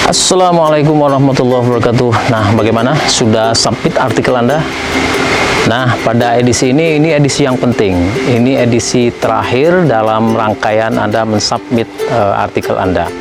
Assalamualaikum warahmatullahi wabarakatuh. Nah, bagaimana? Sudah submit artikel Anda? Nah, pada edisi ini edisi yang penting. Ini edisi terakhir dalam rangkaian Anda mensubmit artikel Anda.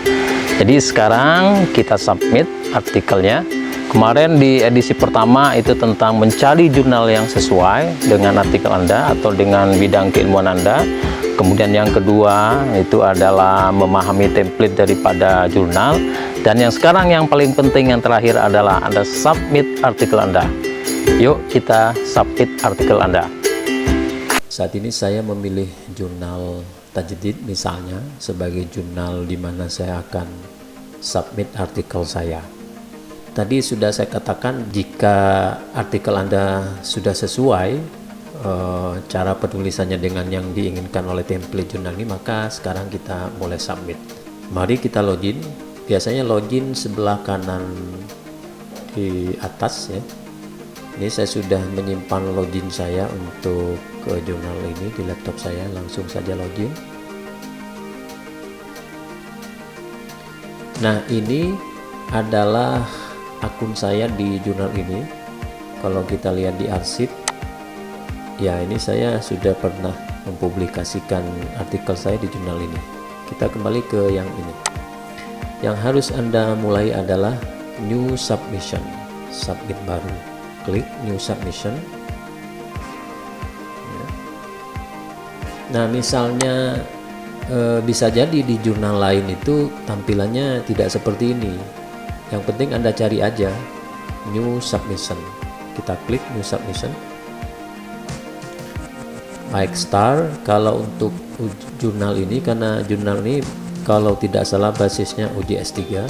Jadi sekarang kita submit artikelnya. Kemarin di edisi pertama itu tentang mencari jurnal yang sesuai dengan artikel Anda atau dengan bidang keilmuan Anda. Kemudian yang kedua itu adalah memahami template daripada jurnal. Dan yang sekarang yang paling penting yang terakhir adalah Anda submit artikel Anda. Yuk kita submit artikel Anda. Saat ini saya memilih jurnal Tajdid misalnya sebagai jurnal di mana saya akan submit artikel saya. Tadi sudah saya katakan jika artikel Anda sudah sesuai cara penulisannya dengan yang diinginkan oleh template jurnal ini, maka sekarang kita boleh submit. Mari kita login. Biasanya login sebelah kanan di atas ya. Ini saya sudah menyimpan login saya untuk ke jurnal ini di laptop saya. Langsung saja login. Nah, ini adalah akun saya di jurnal ini. Kalau kita lihat di arsip, ya ini saya sudah pernah mempublikasikan artikel saya di jurnal ini. Kita kembali ke yang ini. Yang harus Anda mulai adalah new submission, submit baru. Klik new submission. Nah, misalnya bisa jadi di jurnal lain itu tampilannya tidak seperti ini. Yang penting Anda cari aja new submission. Kita klik new submission. Baik star kalau untuk jurnal ini, karena jurnal ini kalau tidak salah basisnya UJS 3.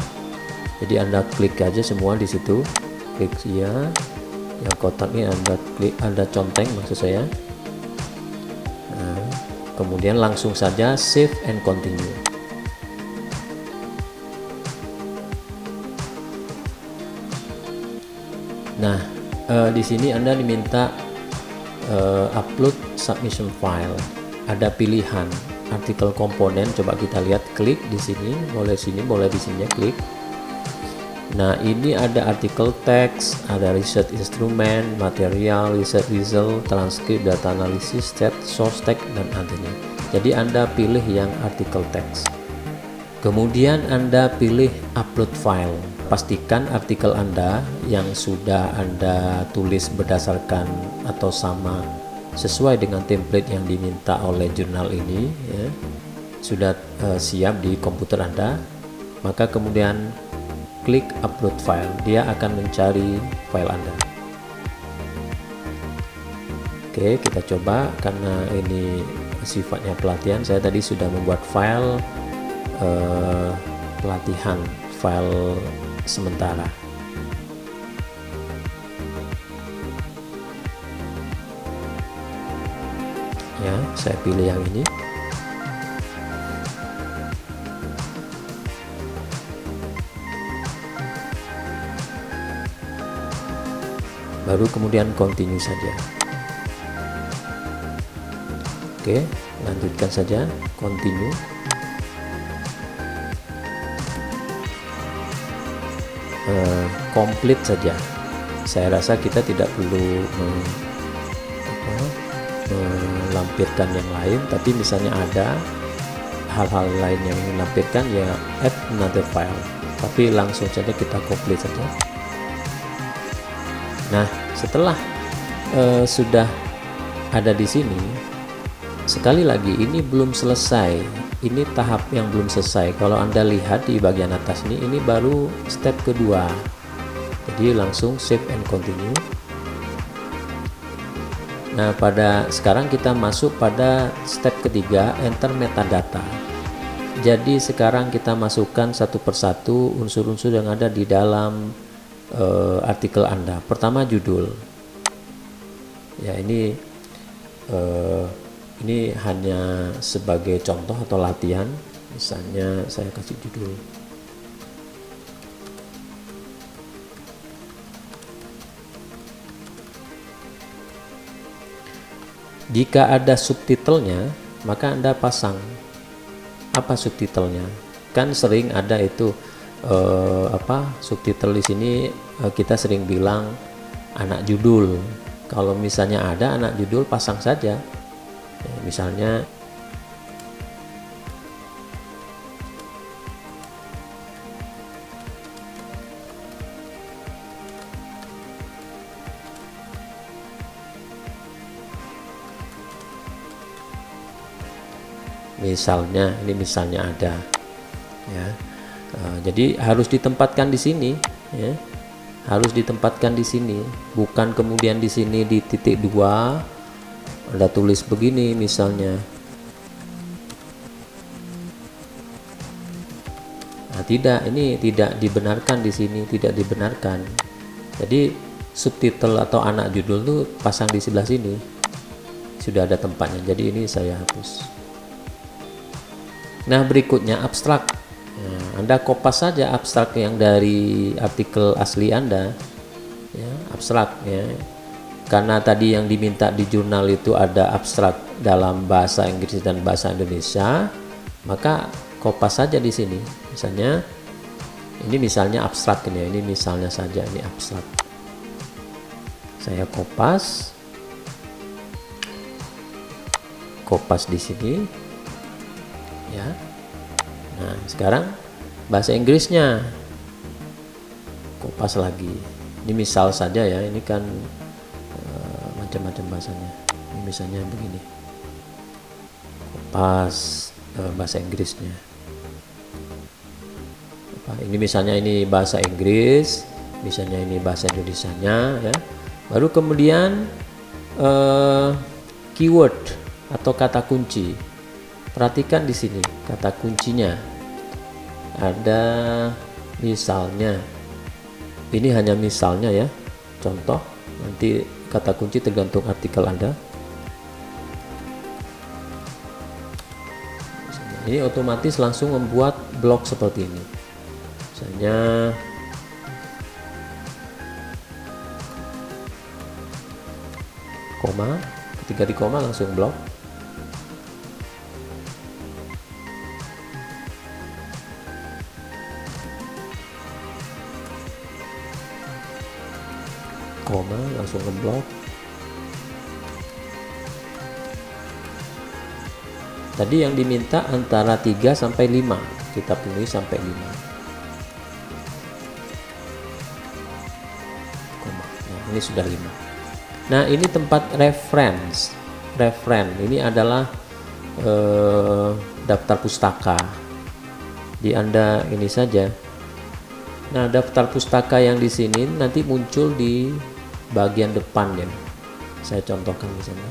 Jadi Anda klik aja semua di situ. Klik ya. Yang kotak ini Anda klik, Anda conteng maksud saya. Nah, kemudian langsung saja save and continue. Nah, di sini Anda diminta upload submission file. Ada pilihan artikel komponen, coba kita lihat, klik di sini, boleh di sini klik. Nah, ini ada artikel teks, ada research instrument, material, research result, transkrip, data analisis, stat, source text, dan adanya. Jadi Anda pilih yang artikel teks. Kemudian Anda pilih upload file. Pastikan artikel Anda yang sudah Anda tulis berdasarkan atau sama sesuai dengan template yang diminta oleh jurnal ini ya, sudah siap di komputer Anda. Maka kemudian klik upload file, dia akan mencari file Anda. Oke, kita coba, karena ini sifatnya pelatihan, saya tadi sudah membuat file pelatihan, file sementara. Ya, saya pilih yang ini. Baru kemudian continue saja. Oke, lanjutkan saja, continue. Complete saja. Saya rasa kita tidak perlu melampirkan yang lain, tapi misalnya ada hal-hal lain yang dilampirkan, ya add another file, tapi langsung saja kita complete saja. Nah, setelah sudah ada di sini, sekali lagi ini belum selesai, ini tahap yang belum selesai. Kalau Anda lihat di bagian atas ini baru step kedua. Jadi langsung save and continue. Nah, pada sekarang kita masuk pada step ketiga, enter metadata. Jadi sekarang kita masukkan satu persatu unsur-unsur yang ada di dalam artikel Anda. Pertama, judul. Ya, ini hanya sebagai contoh atau latihan. Misalnya saya kasih judul jika ada subtitlenya, maka Anda pasang apa subtitlenya. Kan sering ada itu subtitle di sini kita sering bilang anak judul. Kalau misalnya ada anak judul, pasang saja. Misalnya ini misalnya ada ya. Jadi harus ditempatkan di sini ya. Harus ditempatkan di sini, bukan kemudian di sini di titik 2 Anda tulis begini misalnya. Nah, tidak, ini tidak dibenarkan di sini, tidak dibenarkan. Jadi subtitle atau anak judul tuh pasang di sebelah sini. Sudah ada tempatnya. Jadi ini saya hapus. Nah, berikutnya abstrak. Nah, Anda kopas saja abstrak yang dari artikel asli Anda, ya, abstrak ya. Karena tadi yang diminta di jurnal itu ada abstrak dalam bahasa Inggris dan bahasa Indonesia, maka kopas saja di sini. Misalnya, ini misalnya abstrak ini misalnya saja ini abstrak. Saya kopas di sini, ya. Nah, sekarang bahasa Inggrisnya kopas lagi. Ini misal saja ya, ini kan macam-macam bahasanya. Ini misalnya begini. Kopas bahasa Inggrisnya. Ini misalnya ini bahasa Inggris, misalnya ini bahasa Indonesianya ya. Baru kemudian keyword atau kata kunci. Perhatikan di sini kata kuncinya. Ada misalnya. Ini hanya misalnya ya. Contoh, nanti kata kunci tergantung artikel Anda. Ini otomatis langsung membuat blok seperti ini. Misalnya koma, ketika di koma langsung blok. Koma langsung ngeblok. Tadi yang diminta antara 3 sampai 5, kita penuhi sampai 5. Koma. Nah, ini sudah 5. Nah, ini tempat reference. Ini adalah daftar pustaka. Di Anda ini saja. Nah, daftar pustaka yang di sini nanti muncul di bagian depan ya. Saya contohkan di sana.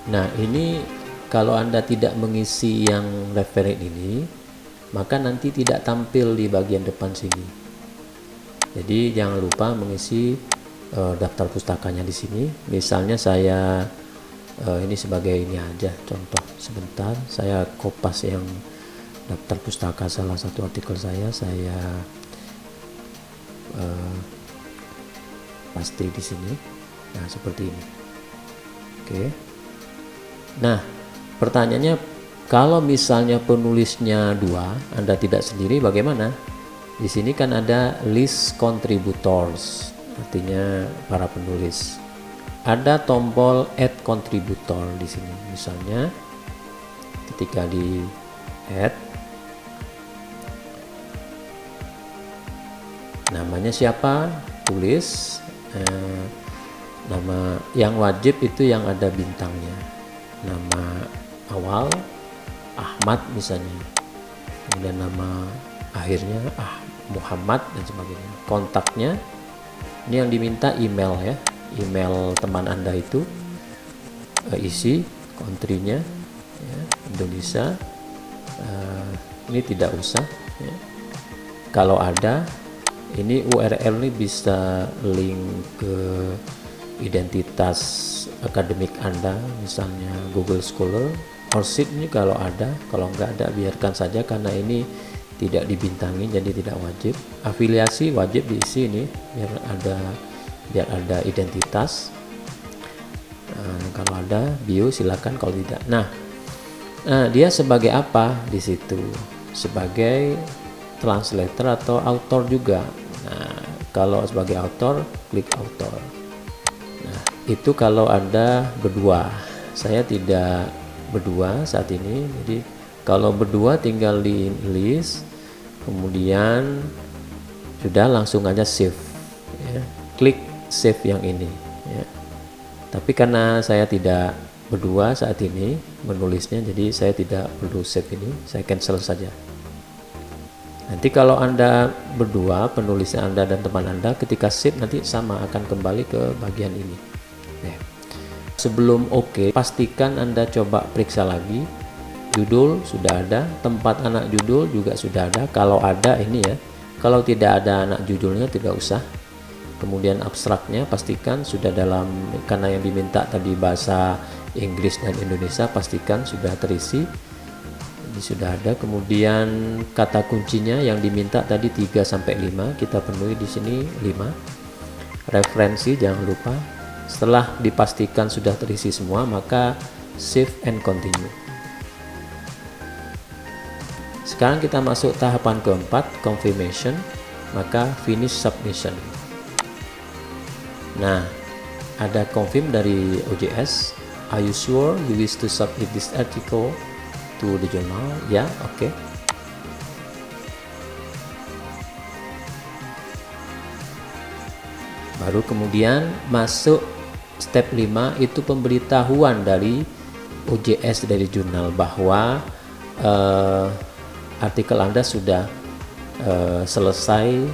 Nah, ini kalau Anda tidak mengisi yang referen ini, maka nanti tidak tampil di bagian depan sini. Jadi jangan lupa mengisi daftar pustakanya di sini. Misalnya saya ini sebagai ini aja contoh sebentar. Saya kopas yang daftar pustaka salah satu artikel saya pasti di sini. Nah, seperti ini. Oke. Nah, pertanyaannya, kalau misalnya penulisnya 2, Anda tidak sendiri, bagaimana? Di sini kan ada list contributors, artinya para penulis. Ada tombol add contributor di sini. Misalnya, ketika di add, namanya siapa? Tulis. Nama yang wajib itu yang ada bintangnya. Nama awal Ahmad misalnya, kemudian nama akhirnya Muhammad dan sebagainya. Kontaknya ini yang diminta email ya, email teman Anda itu isi country-nya ya, Indonesia. Ini tidak usah ya. Kalau ada ini URL ini bisa link ke identitas akademik Anda, misalnya Google Scholar, ORCID ini kalau ada, kalau nggak ada biarkan saja karena ini tidak dibintangi jadi tidak wajib. Afiliasi wajib diisi ini biar ada identitas. Kalau ada bio silakan, kalau tidak. Nah, Nah, dia sebagai apa di situ? Sebagai translator atau author juga. Nah, kalau sebagai author, klik author. Nah, itu kalau Anda berdua. Saya tidak berdua saat ini, jadi kalau berdua tinggal di list, kemudian sudah langsung aja save, ya. Klik save yang ini, ya. Tapi karena saya tidak berdua saat ini menulisnya, jadi saya tidak perlu save ini, saya cancel saja. Nanti kalau Anda berdua, penulisnya Anda dan teman Anda, ketika save nanti sama akan kembali ke bagian ini, ya. Sebelum oke, pastikan Anda coba periksa lagi. Judul sudah ada, tempat anak judul juga sudah ada. Kalau ada ini ya, kalau tidak ada anak judulnya tidak usah. Kemudian abstraknya pastikan sudah dalam, karena yang diminta tadi bahasa Inggris dan Indonesia, pastikan sudah terisi. Ini sudah ada. Kemudian kata kuncinya yang diminta tadi 3 sampai 5, kita penuhi di sini 5. Referensi jangan lupa. Setelah dipastikan sudah terisi semua, maka save and continue. Sekarang kita masuk tahapan keempat, confirmation, maka finish submission. Nah, ada confirm dari OJS. Are you sure you wish to submit this article to the journal? Ya, oke. Baru kemudian masuk step 5, itu pemberitahuan dari OJS dari jurnal bahwa artikel Anda sudah selesai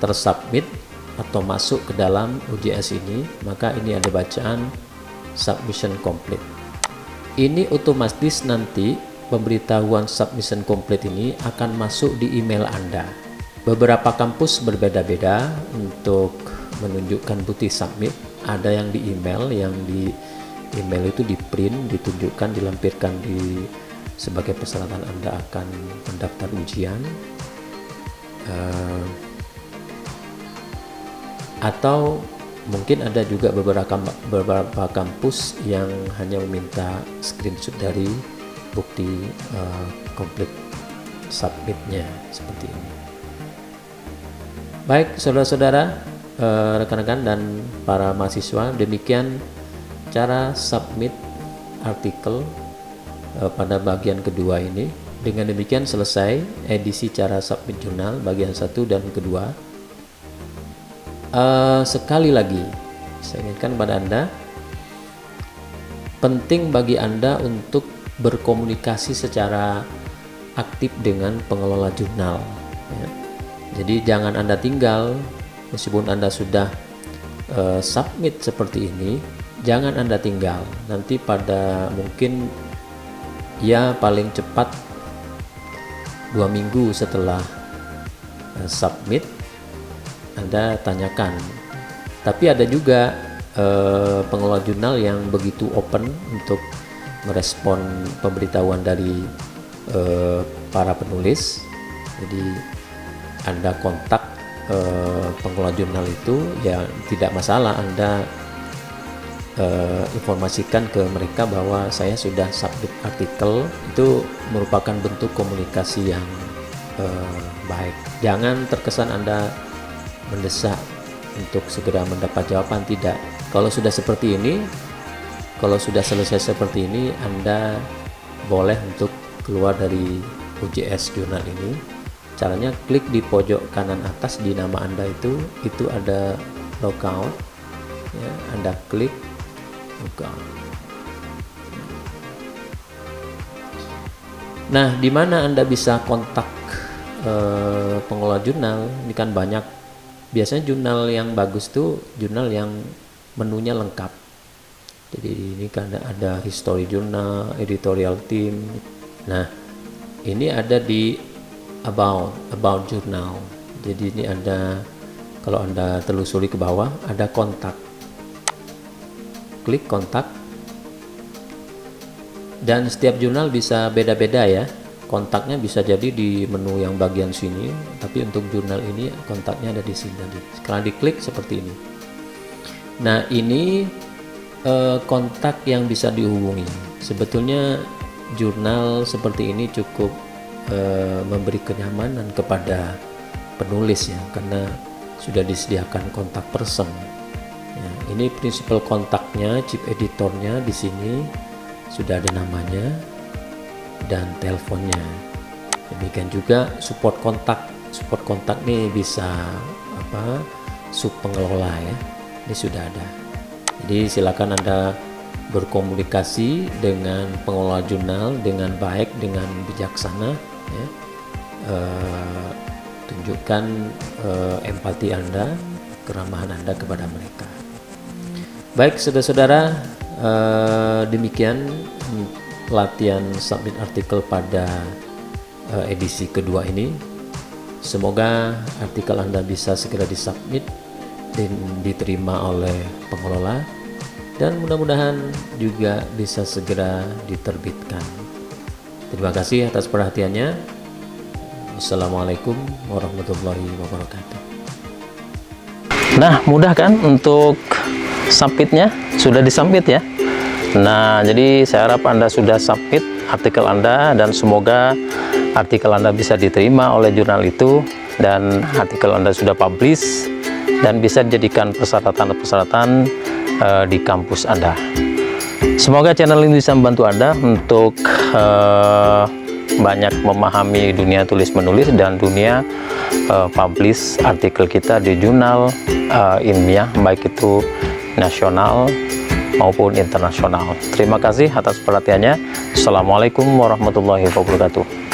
tersubmit atau masuk ke dalam OJS ini, maka ini ada bacaan submission complete. Ini otomatis nanti pemberitahuan submission complete ini akan masuk di email Anda. Beberapa kampus berbeda-beda untuk menunjukkan bukti submit. Ada yang di email, yang di email itu di print, ditunjukkan, dilampirkan di sebagai persyaratan Anda akan mendaftar ujian. Atau mungkin ada juga beberapa kampus yang hanya meminta screenshot dari bukti komplit submitnya seperti ini. Baik saudara-saudara, rekan-rekan dan para mahasiswa, demikian cara submit artikel pada bagian kedua ini. Dengan demikian selesai edisi cara submit jurnal bagian 1 dan kedua. Sekali lagi saya ingatkan pada Anda, penting bagi Anda untuk berkomunikasi secara aktif dengan pengelola jurnal, ya. Jadi jangan Anda tinggal, meskipun Anda sudah submit seperti ini, jangan Anda tinggal. Nanti pada mungkin ya paling cepat 2 minggu setelah submit Anda tanyakan. Tapi ada juga pengelola jurnal yang begitu open untuk merespon pemberitahuan dari para penulis. Jadi Anda kontak pengelola jurnal itu, ya tidak masalah Anda informasikan ke mereka bahwa saya sudah submit artikel. Itu merupakan bentuk komunikasi yang baik. Jangan terkesan Anda mendesak untuk segera mendapat jawaban, tidak. Kalau sudah seperti ini, kalau sudah selesai seperti ini, Anda boleh untuk keluar dari OJS jurnal ini. Caranya klik di pojok kanan atas di nama Anda itu ada logout, ya, Anda klik logout. Nah, di mana Anda bisa kontak pengelola jurnal? Ini kan banyak. Biasanya jurnal yang bagus tuh jurnal yang menunya lengkap. Jadi ini kan ada history jurnal, editorial team. Nah, ini ada di about jurnal. Jadi ini ada, kalau Anda telusuri ke bawah ada kontak. Klik kontak. Dan setiap jurnal bisa beda-beda ya. Kontaknya bisa jadi di menu yang bagian sini, tapi untuk jurnal ini kontaknya ada di sini tadi. Sekarang diklik seperti ini. Nah, ini kontak yang bisa dihubungi. Sebetulnya jurnal seperti ini cukup memberi kenyamanan kepada penulis ya, karena sudah disediakan kontak person. Ya, ini prinsipal kontaknya, chip editornya di sini sudah ada namanya dan teleponnya. Demikian juga support kontak. Support kontak nih bisa sub pengelola ya. Ini sudah ada. Jadi silakan Anda berkomunikasi dengan pengelola jurnal dengan baik, dengan bijaksana ya. Tunjukkan empati Anda, keramahan Anda kepada mereka. Baik saudara-saudara, demikian pelatihan submit artikel pada edisi kedua ini. Semoga artikel Anda bisa segera disubmit dan diterima oleh pengelola, dan mudah-mudahan juga bisa segera diterbitkan. Terima kasih atas perhatiannya. Assalamualaikum warahmatullahi wabarakatuh. Nah, mudah kan untuk submitnya? Sudah disubmit ya. Nah, jadi saya harap Anda sudah submit artikel Anda, dan semoga artikel Anda bisa diterima oleh jurnal itu, dan artikel Anda sudah publish dan bisa dijadikan persyaratan-persyaratan di kampus Anda. Semoga channel ini bisa membantu Anda untuk banyak memahami dunia tulis-menulis dan dunia publish artikel kita di jurnal ilmiah, baik itu nasional maupun internasional. Terima kasih atas perhatiannya. Assalamualaikum warahmatullahi wabarakatuh.